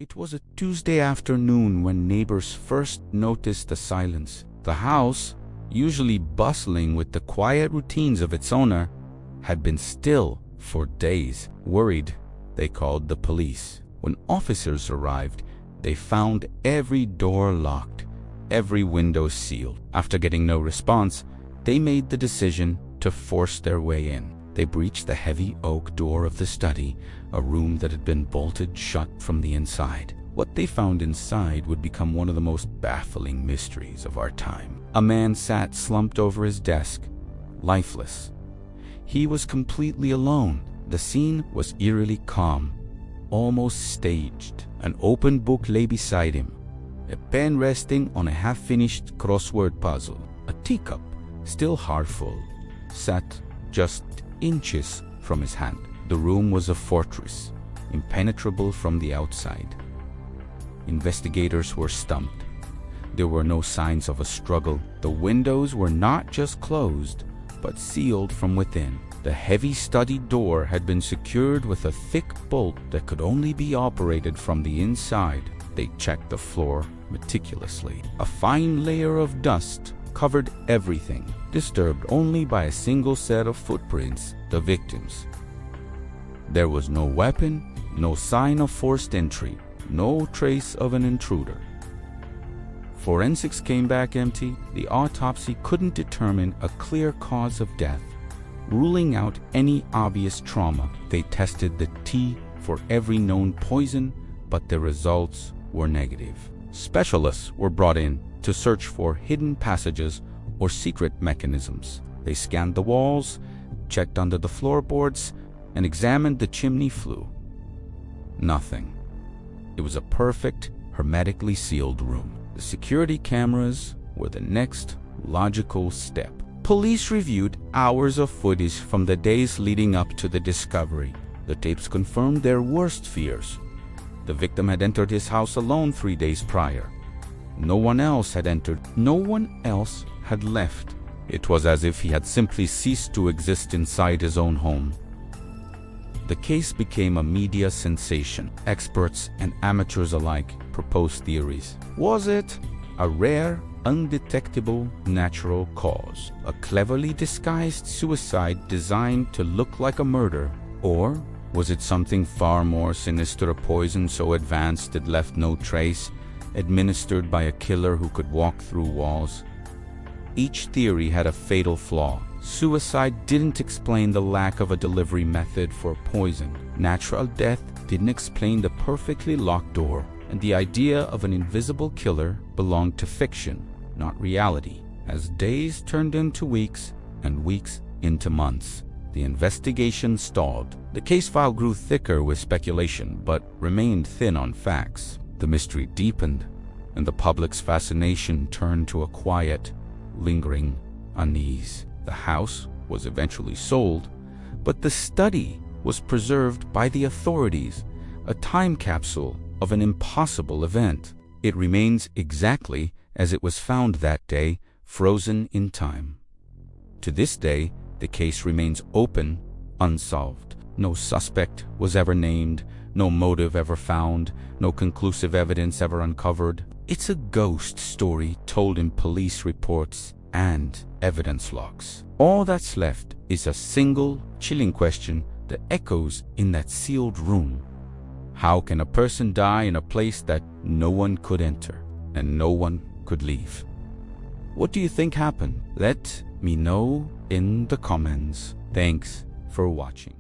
It was a Tuesday afternoon when neighbors first noticed the silence. The house, usually bustling with the quiet routines of its owner, had been still for days. Worried, they called the police. When officers arrived, they found every door locked, every window sealed. After getting no response, they made the decision to force their way in. They breached the heavy oak door of the study, a room that had been bolted shut from the inside. What they found inside would become one of the most baffling mysteries of our time. A man sat slumped over his desk, lifeless. He was completely alone. The scene was eerily calm, almost staged. An open book lay beside him, a pen resting on a half-finished crossword puzzle. A teacup, still half full, sat just inches from his hand. The room was a fortress, impenetrable from the outside. Investigators were stumped. There were no signs of a struggle. The windows were not just closed, but sealed from within. The heavy study door had been secured with a thick bolt that could only be operated from the inside. They checked the floor meticulously. A fine layer of dust covered everything, disturbed only by a single set of footprints, the victim's. There was no weapon, no sign of forced entry, no trace of an intruder. Forensics came back empty. The autopsy couldn't determine a clear cause of death, ruling out any obvious trauma. They tested the tea for every known poison, but the results were negative. Specialists were brought in to search for hidden passages or secret mechanisms. They scanned the walls, checked under the floorboards, and examined the chimney flue. Nothing. It was a perfect, hermetically sealed room. The security cameras were the next logical step. Police reviewed hours of footage from the days leading up to the discovery. The tapes confirmed their worst fears. The victim had entered his house alone 3 days prior. No one else had entered. No one else had left. It was as if he had simply ceased to exist inside his own home. The case became a media sensation. Experts and amateurs alike proposed theories. Was it a rare, undetectable natural cause, a cleverly disguised suicide designed to look like a murder? Or was it something far more sinister, a poison so advanced it left no trace, administered by a killer who could walk through walls? Each theory had a fatal flaw. Suicide didn't explain the lack of a delivery method for poison. Natural death didn't explain the perfectly locked door. And the idea of an invisible killer belonged to fiction, not reality. As days turned into weeks and weeks into months, the investigation stalled. The case file grew thicker with speculation, but remained thin on facts. The mystery deepened, and the public's fascination turned to a quiet, lingering unease. The house was eventually sold, but the study was preserved by the authorities, a time capsule of an impossible event. It remains exactly as it was found that day, frozen in time. To this day, the case remains open, unsolved. No suspect was ever named, no motive ever found, no conclusive evidence ever uncovered. It's a ghost story told in police reports and evidence logs. All that's left is a single, chilling question that echoes in that sealed room. How can a person die in a place that no one could enter and no one could leave? What do you think happened? Let me know in the comments. Thanks for watching.